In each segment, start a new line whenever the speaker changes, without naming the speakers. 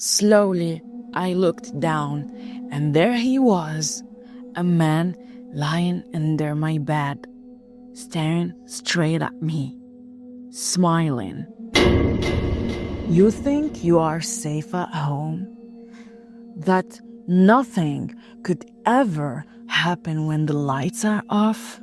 Slowly, I looked down, and there he was, a man lying under my bed, staring straight at me, smiling. You think you are safe at home? That nothing could ever happen when the lights are off?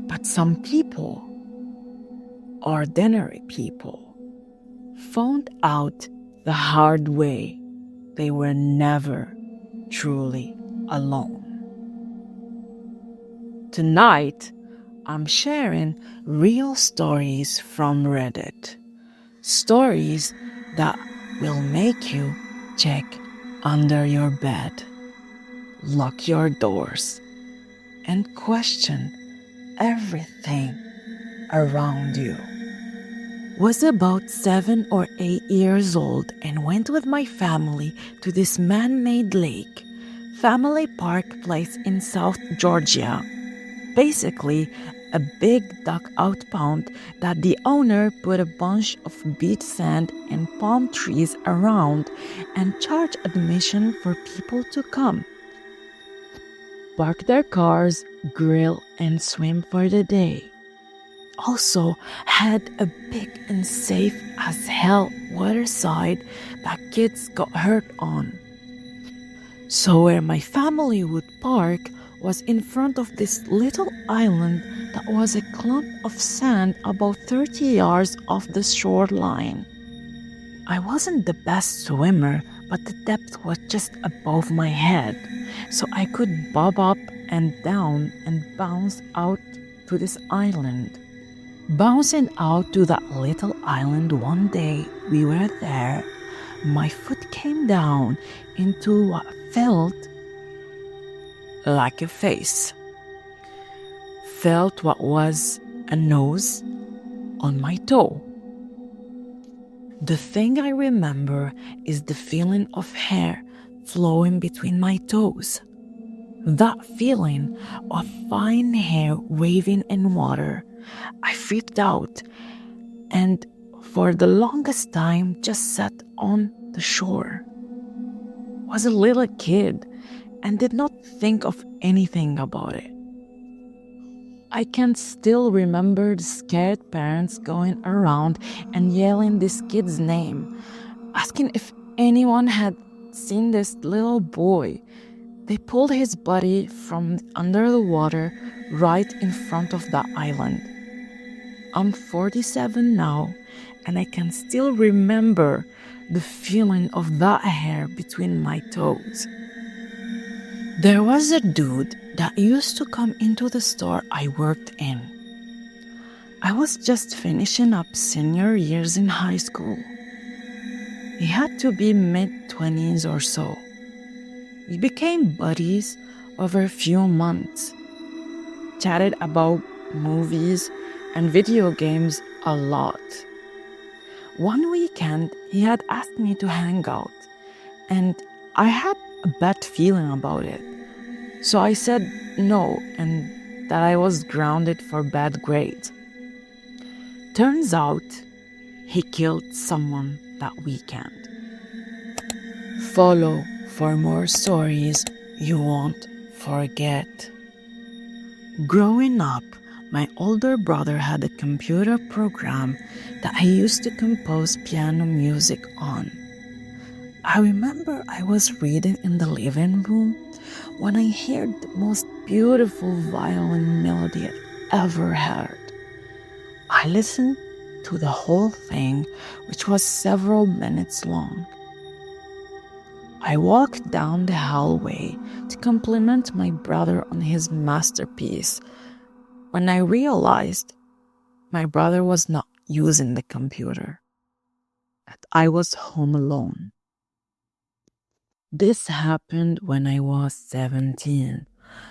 But some people, ordinary people, found out the hard way they were never truly alone. Tonight, I'm sharing real stories from Reddit. Stories that will make you check under your bed, lock your doors, and question everything around you. Was about 7 or 8 years old and went with my family to this man-made lake, Family Park Place in South Georgia. Basically, a big dugout pond that the owner put a bunch of beach sand and palm trees around and charged admission for people to come, park their cars, grill, and swim for the day. Also had a big and safe as hell waterside that kids got hurt on. So where my family would park was in front of this little island that was a clump of sand about 30 yards off the shoreline. I wasn't the best swimmer, but the depth was just above my head, so I could bob up and down and bounce out to this island. Bouncing out to that little island one day we were there, my foot came down into what felt like a face. Felt what was a nose on my toe. The thing I remember is the feeling of hair flowing between my toes. That feeling of fine hair waving in water. I freaked out and for the longest time just sat on the shore. Was a little kid and did not think of anything about it. I can still remember the scared parents going around and yelling this kid's name, asking if anyone had seen this little boy. They pulled his body from under the water right in front of the island. I'm 47 now, and I can still remember the feeling of that hair between my toes. There was a dude that used to come into the store I worked in. I was just finishing up senior years in high school. He had to be mid-20s or so. We became buddies over a few months, chatted about movies and video games a lot. One weekend, he had asked me to hang out, and I had a bad feeling about it. So I said no, and that I was grounded for bad grades. Turns out, he killed someone that weekend. Follow for more stories you won't forget. Growing up, my older brother had a computer program that he used to compose piano music on. I remember I was reading in the living room when I heard the most beautiful violin melody I'd ever heard. I listened to the whole thing, which was several minutes long. I walked down the hallway to compliment my brother on his masterpiece when I realized my brother was not using the computer, that I was home alone. This happened when I was 17.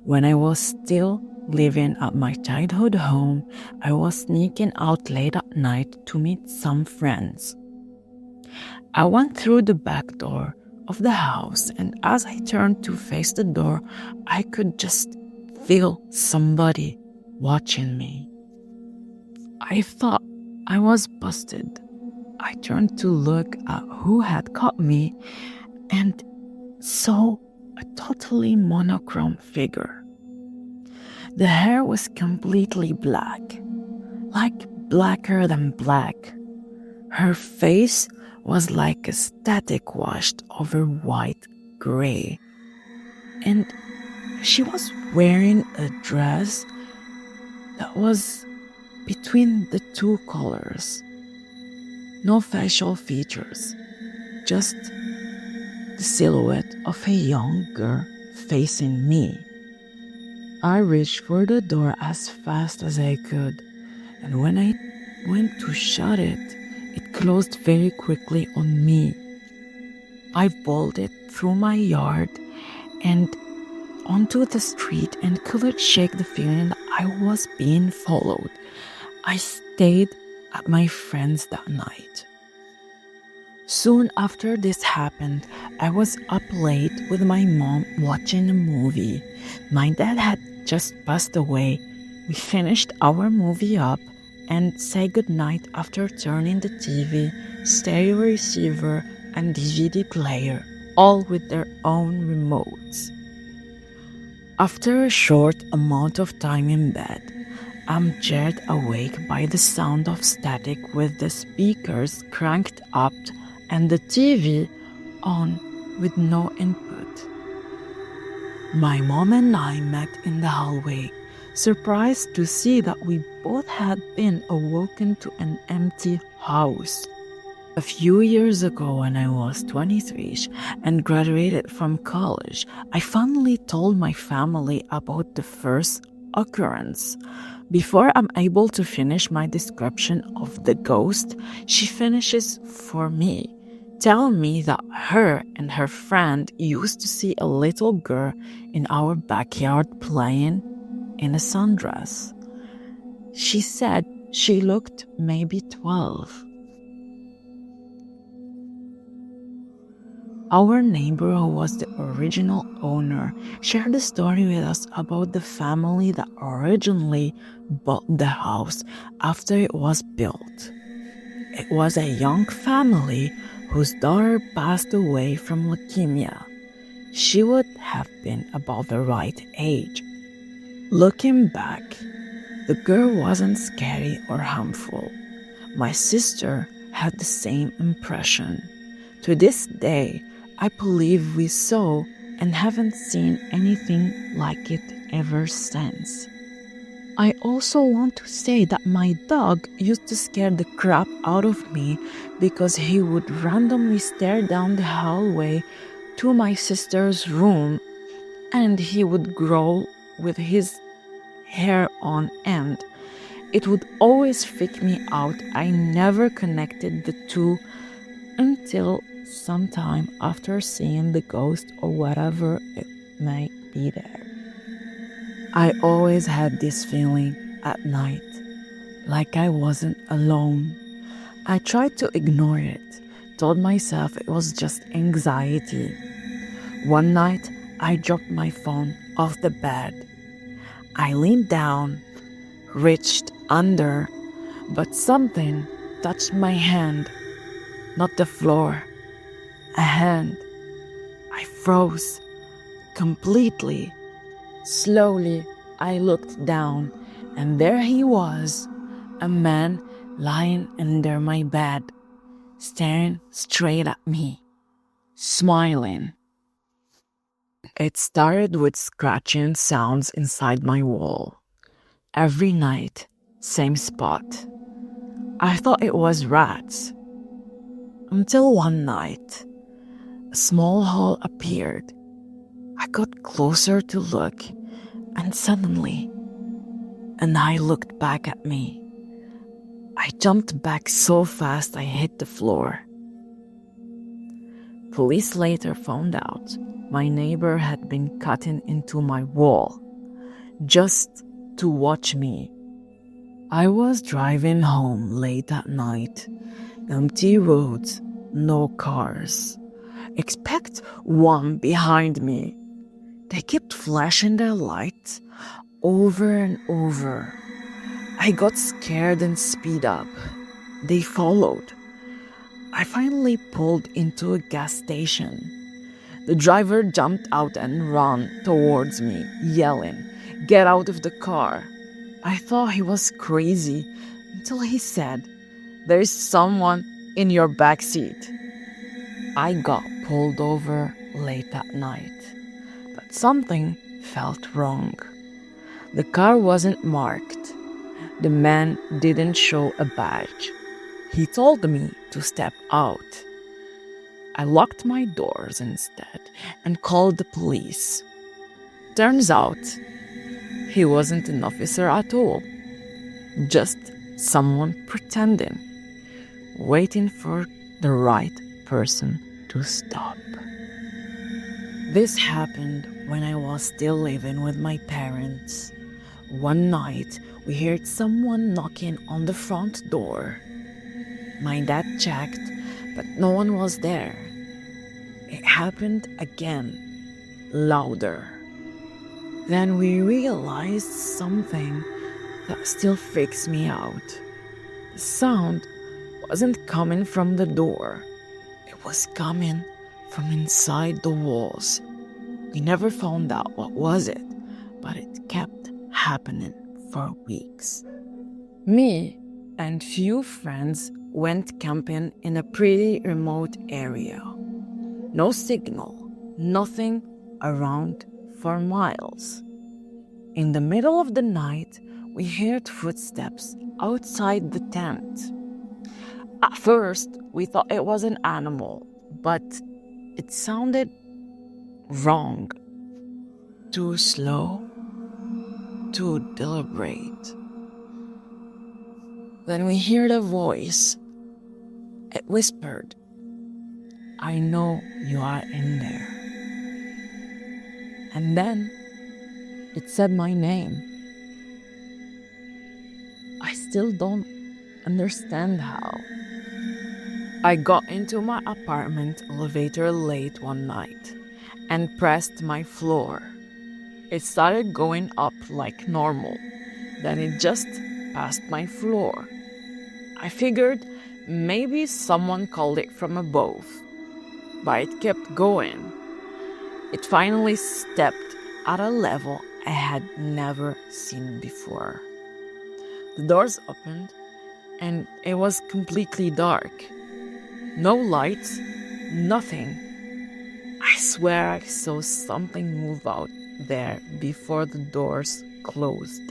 When I was still living at my childhood home, I was sneaking out late at night to meet some friends. I went through the back door of the house, and as I turned to face the door, I could just feel somebody watching me. I thought I was busted. I turned to look at who had caught me and saw a totally monochrome figure. The hair was completely black, like blacker than black. Her face was like a static washed over white gray. And she was wearing a dress that was between the two colors. No facial features, just the silhouette of a young girl facing me. I reached for the door as fast as I could, and when I went to shut it, it closed very quickly on me. I bolted through my yard and onto the street and couldn't shake the feeling that I was being followed. I stayed at my friend's that night. Soon after this happened, I was up late with my mom watching a movie. My dad had just passed away. We finished our movie up and said goodnight after turning the TV, stereo receiver, and DVD player, all with their own remotes. After a short amount of time in bed, I'm jarred awake by the sound of static with the speakers cranked up and the TV on with no input. My mom and I met in the hallway, surprised to see that we both had been awoken to an empty house. A few years ago, when I was 23 and graduated from college, I finally told my family about the first occurrence. Before I'm able to finish my description of the ghost, she finishes for me, telling me that her and her friend used to see a little girl in our backyard playing in a sundress. She said she looked maybe 12. Our neighbor, who was the original owner, shared a story with us about the family that originally bought the house after it was built. It was a young family whose daughter passed away from leukemia. She would have been about the right age. Looking back, the girl wasn't scary or harmful. My sister had the same impression. To this day, I believe we saw and haven't seen anything like it ever since. I also want to say that my dog used to scare the crap out of me because he would randomly stare down the hallway to my sister's room and he would growl with his hair on end. It would always freak me out. I never connected the two until sometime after seeing the ghost or whatever it might be there. I always had this feeling at night, like I wasn't alone. I tried to ignore it, told myself it was just anxiety. One night, I dropped my phone off the bed. I leaned down, reached under, but something touched my hand, not the floor. A hand. I froze completely. Slowly, I looked down, and there he was, a man lying under my bed, staring straight at me, smiling. It started with scratching sounds inside my wall. Every night, same spot. I thought it was rats. Until one night, a small hole appeared. I got closer to look, and suddenly, an eye looked back at me. I jumped back so fast I hit the floor. Police later found out my neighbor had been cutting into my wall, just to watch me. I was driving home late at night, empty roads, no cars. Expect one behind me. They kept flashing their lights over and over. I got scared and speed up. They followed. I finally pulled into a gas station. The driver jumped out and ran towards me, yelling, "Get out of the car." I thought he was crazy until he said, "There's someone in your back seat." I got pulled over late at night, but something felt wrong. The car wasn't marked. The man didn't show a badge. He told me to step out. I locked my doors instead and called the police. Turns out, he wasn't an officer at all, just someone pretending, waiting for the right person to stop. This happened when I was still living with my parents. One night, we heard someone knocking on the front door. My dad checked, but no one was there. It happened again, louder. Then we realized something that still freaks me out. The sound wasn't coming from the door. It was coming from inside the walls. We never found out what was it, but it kept happening for weeks. Me and few friends went camping in a pretty remote area. No signal, nothing around for miles. In the middle of the night, we heard footsteps outside the tent. At first, we thought it was an animal, but it sounded wrong. Too slow, too deliberate. Then we heard a voice. It whispered, "I know you are in there." And then it said my name. I still don't understand how. I got into my apartment elevator late one night and pressed my floor. It started going up like normal, then it just passed my floor. I figured maybe someone called it from above, but it kept going. It finally stepped at a level I had never seen before. The doors opened and it was completely dark. No lights, nothing. I swear I saw something move out there before the doors closed.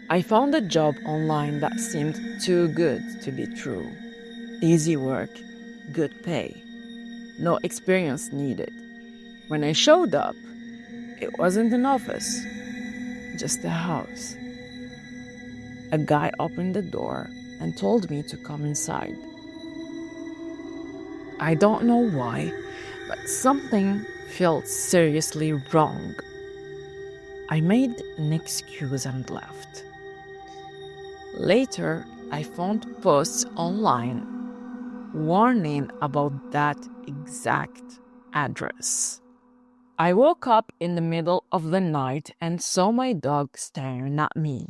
I found a job online that seemed too good to be true. Easy work, good pay, no experience needed. When I showed up, it wasn't an office, just a house. A guy opened the door and told me to come inside. I don't know why, but something felt seriously wrong. I made an excuse and left. Later, I found posts online warning about that exact address. I woke up in the middle of the night and saw my dog staring at me.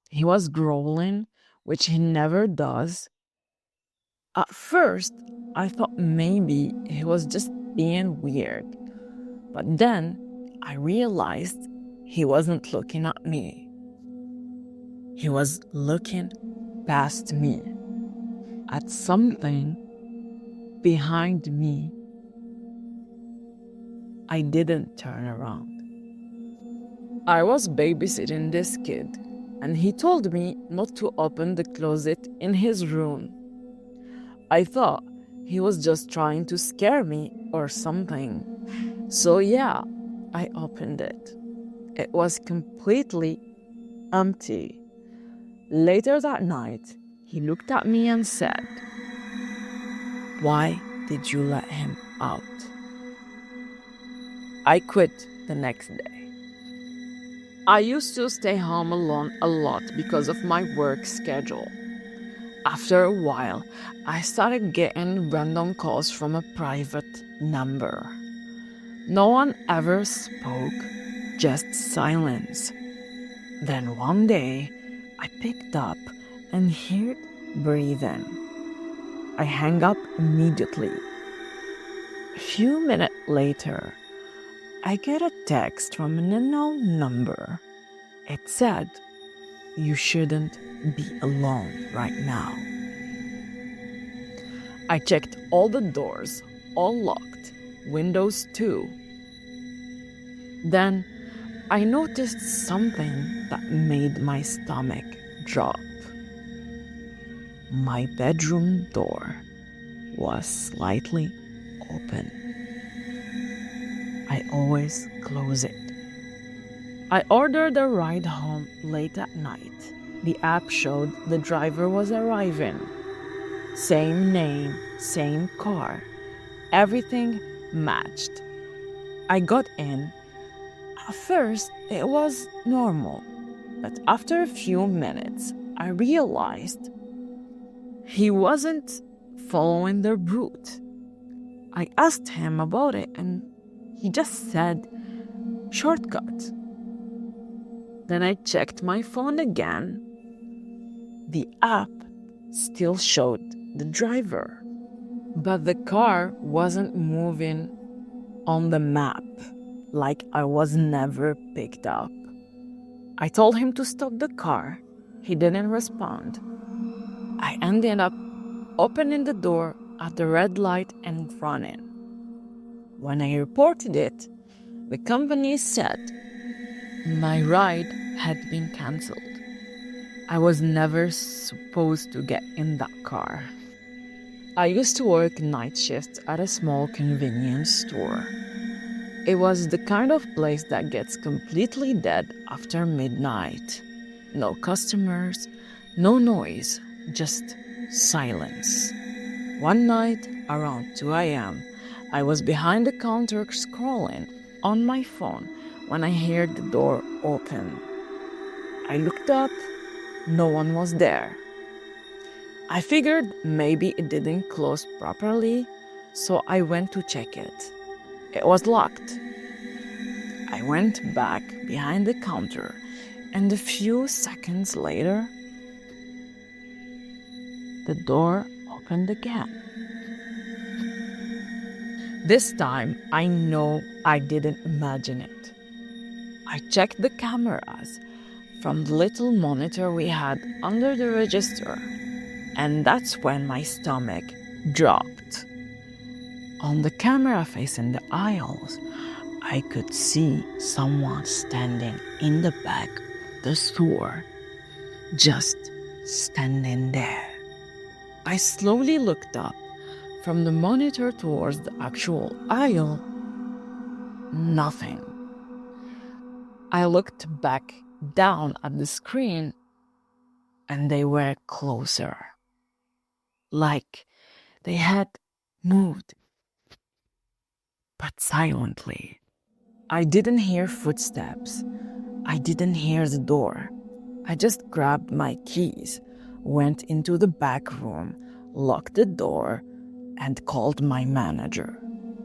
He was growling, which he never does. At first, I thought maybe he was just being weird, but then I realized he wasn't looking at me. He was looking past me, at something behind me. I didn't turn around. I was babysitting this kid, and he told me not to open the closet in his room. I thought he was just trying to scare me or something. So yeah, I opened it. It was completely empty. Later that night, he looked at me and said, "Why did you let him out?" I quit the next day. I used to stay home alone a lot because of my work schedule. After a while, I started getting random calls from a private number. No one ever spoke, just silence. Then one day, I picked up and heard breathing. I hang up immediately. A few minutes later, I get a text from an unknown number. It said, "You shouldn't be alone right now." I checked all the doors, all locked, windows too. Then I noticed something that made my stomach drop. My bedroom door was slightly open. I always close it. I ordered a ride home late at night. The app showed the driver was arriving. Same name, same car. Everything matched. I got in. At first, it was normal, but after a few minutes, I realized he wasn't following the route. I asked him about it and he just said, "Shortcut." Then I checked my phone again. The app still showed the driver, but the car wasn't moving on the map, like I was never picked up. I told him to stop the car. He didn't respond. I ended up opening the door at the red light and running. When I reported it, the company said my ride had been cancelled. I was never supposed to get in that car. I used to work night shifts at a small convenience store. It was the kind of place that gets completely dead after midnight. No customers, no noise, just silence. One night, around 2 a.m., I was behind the counter scrolling on my phone when I heard the door open. I looked up, no one was there. I figured maybe it didn't close properly, so I went to check it. It was locked. I went back behind the counter, and a few seconds later, the door opened again. This time, I know I didn't imagine it. I checked the cameras from the little monitor we had under the register, and that's when my stomach dropped. On the camera facing the aisles, I could see someone standing in the back of the store, just standing there. I slowly looked up from the monitor towards the actual aisle. Nothing. I looked back down at the screen and they were closer. Like they had moved, but silently. I didn't hear footsteps. I didn't hear the door. I just grabbed my keys, went into the back room, locked the door, and called my manager.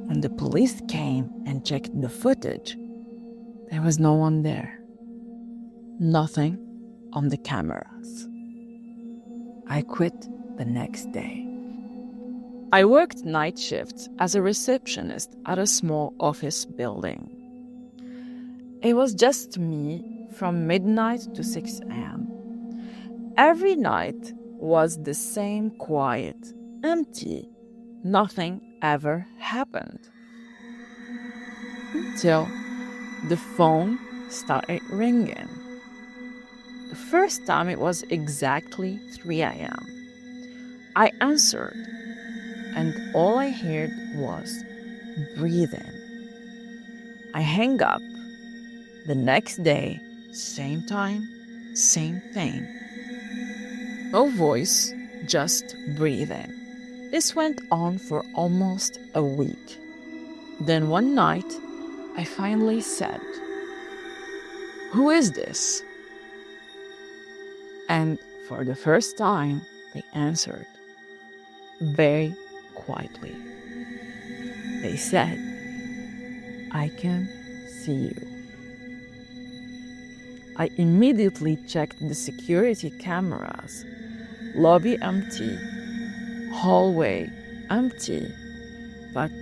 When the police came and checked the footage, there was no one there. Nothing on the cameras. I quit the next day. I worked night shifts as a receptionist at a small office building. It was just me from midnight to 6 a.m. Every night was the same quiet, empty. Nothing ever happened. Until the phone started ringing. The first time it was exactly 3 a.m. I answered, and all I heard was breathing. I hang up. The next day, same time, same thing. No voice, just breathing. This went on for almost a week. Then one night, I finally said, "Who is this?" And for the first time, they answered very quietly. They said, "I can see you." I immediately checked the security cameras. Lobby empty. Hallway empty. But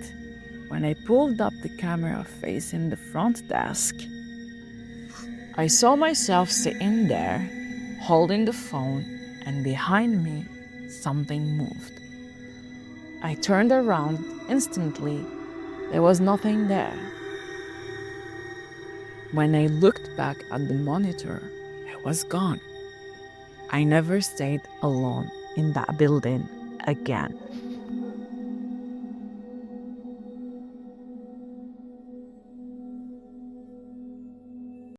when I pulled up the camera facing the front desk, I saw myself sitting there, holding the phone, and behind me, something moved. I turned around instantly. There was nothing there. When I looked back at the monitor, it was gone. I never stayed alone in that building again.